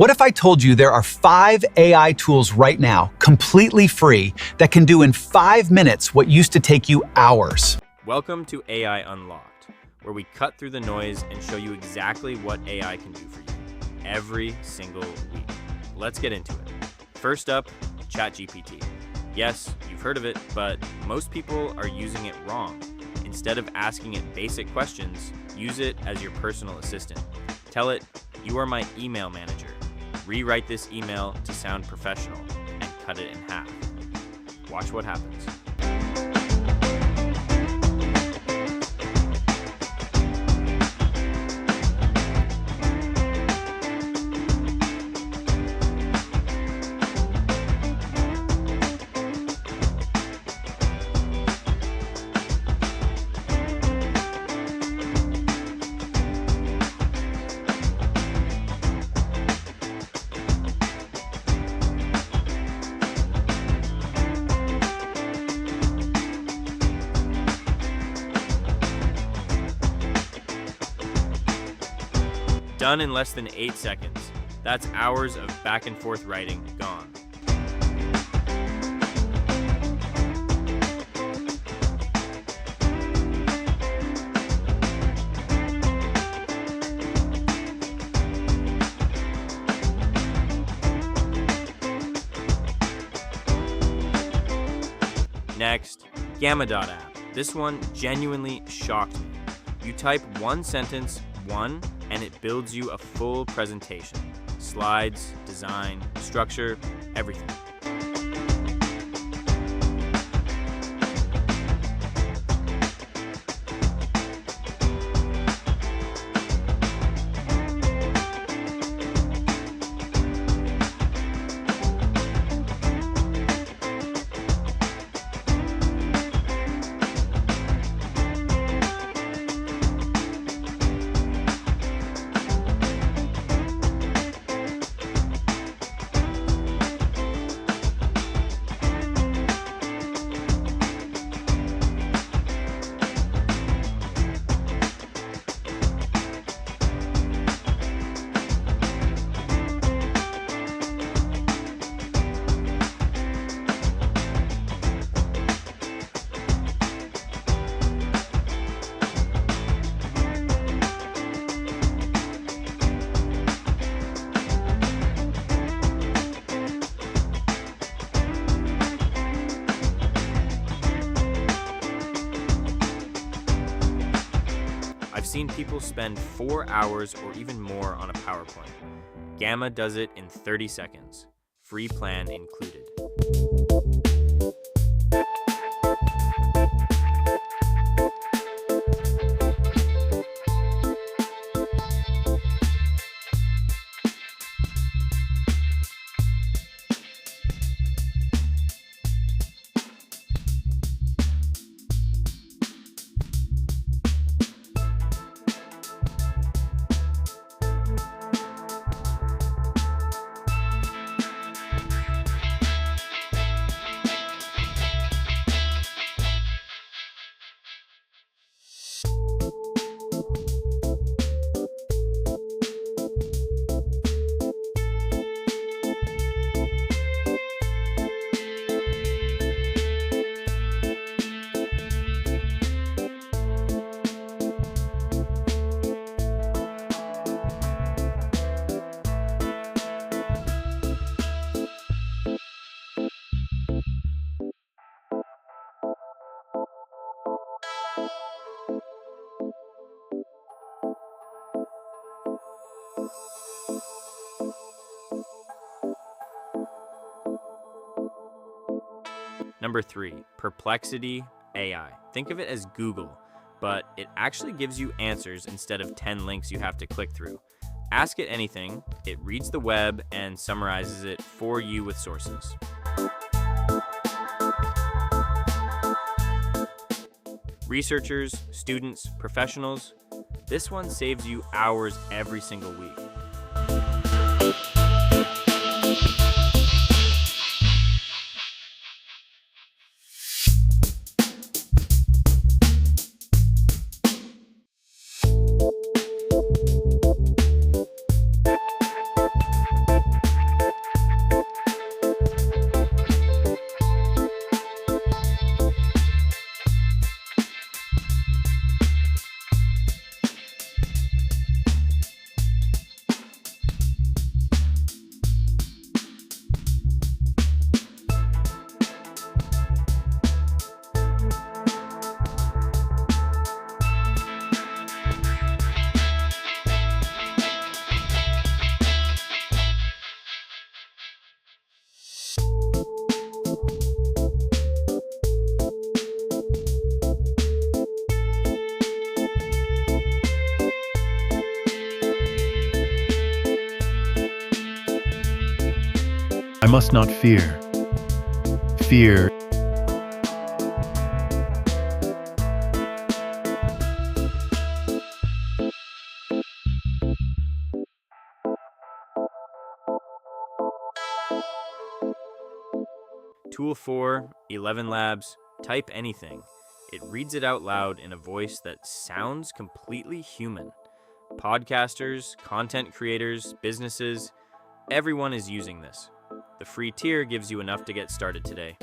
What if I told you there are 5 AI tools right now, completely free, that can do in 5 minutes what used to take you hours? Welcome to AI Unlocked, where we cut through the noise and show you exactly what AI can do for you every single week. Let's get into it. First up, ChatGPT. Yes, you've heard of it, but most people are using it wrong. Instead of asking it basic questions, use it as your personal assistant. Tell it, "You are my email manager. Rewrite this email to sound professional," and cut it in half. Watch what happens. Done in less than 8 seconds. That's hours of back and forth writing gone. Next, Gamma.app. This one genuinely shocked me. You type one sentence, and it builds you a full presentation. Slides, design, structure, everything. I've seen people spend 4 hours or even more on a PowerPoint. Gamma does it in 30 seconds. Free plan included. Number 3, Perplexity AI. Think of it as Google, but it actually gives you answers instead of 10 links you have to click through. Ask it anything, it reads the web and summarizes it for you with sources. Researchers, students, professionals, this one saves you hours every single week. I must not fear. Fear. Tool 4, ElevenLabs, type anything. It reads it out loud in a voice that sounds completely human. Podcasters, content creators, businesses, everyone is using this. The free tier gives you enough to get started today.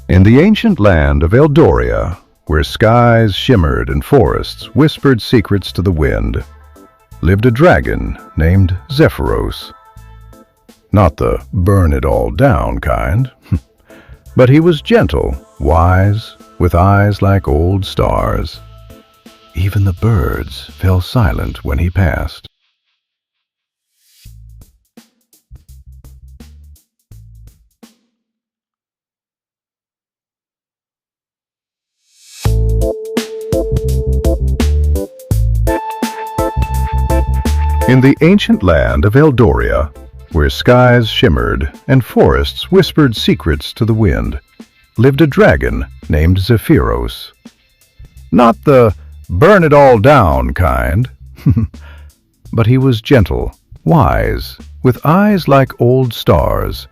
In the ancient land of Eldoria, where skies shimmered and forests whispered secrets to the wind, lived a dragon named Zephyros. Not the burn-it-all-down kind, but he was gentle, wise, with eyes like old stars. Even the birds fell silent when he passed. In the ancient land of Eldoria, where skies shimmered and forests whispered secrets to the wind, lived a dragon named Zephyros. Not the burn-it-all-down kind, but he was gentle, wise, with eyes like old stars.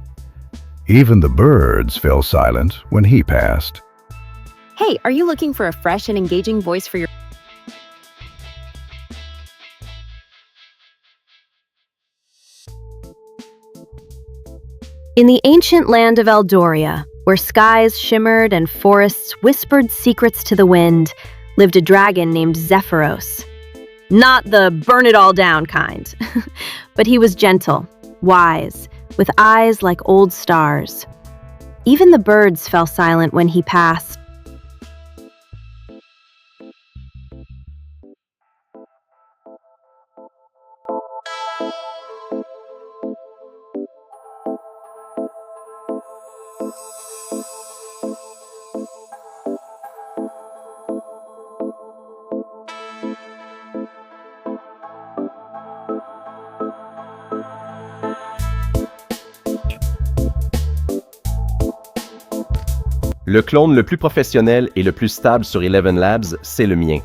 Even the birds fell silent when he passed. Hey, are you looking for a fresh and engaging voice for your... In the ancient land of Eldoria, where skies shimmered and forests whispered secrets to the wind, lived a dragon named Zephyros. Not the burn-it-all-down kind, but he was gentle, wise, with eyes like old stars. Even the birds fell silent when he passed. Le clone le plus professionnel et le plus stable sur ElevenLabs, c'est le mien.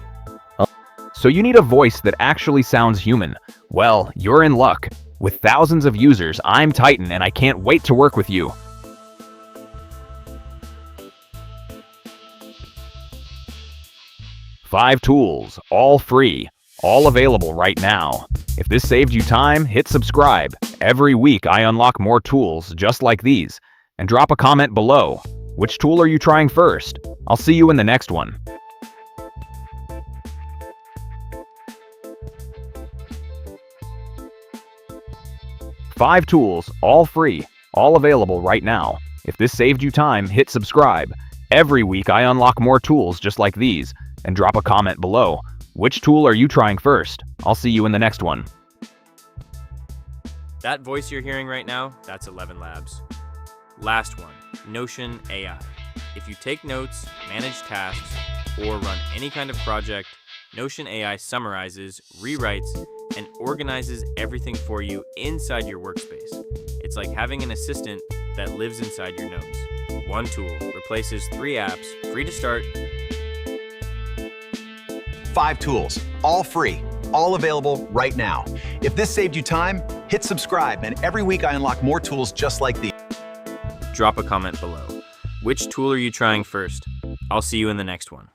So you need a voice that actually sounds human. Well, you're in luck. With thousands of users, I'm Titan and I can't wait to work with you. Five tools, all free, all available right now. If this saved you time, hit subscribe. Every week I unlock more tools just like these. And drop a comment below. Which tool are you trying first? I'll see you in the next one. Five tools, all free, all available right now. If this saved you time, hit subscribe. Every week I unlock more tools just like these. And drop a comment below. Which tool are you trying first? I'll see you in the next one. That voice you're hearing right now, that's ElevenLabs. Last one, Notion AI. If you take notes, manage tasks, or run any kind of project, Notion AI summarizes, rewrites, and organizes everything for you inside your workspace. It's like having an assistant that lives inside your notes. One tool replaces 3 apps, free to start. 5 tools, all free, all available right now. If this saved you time, hit subscribe, and every week I unlock more tools just like these. Drop a comment below. Which tool are you trying first? I'll see you in the next one.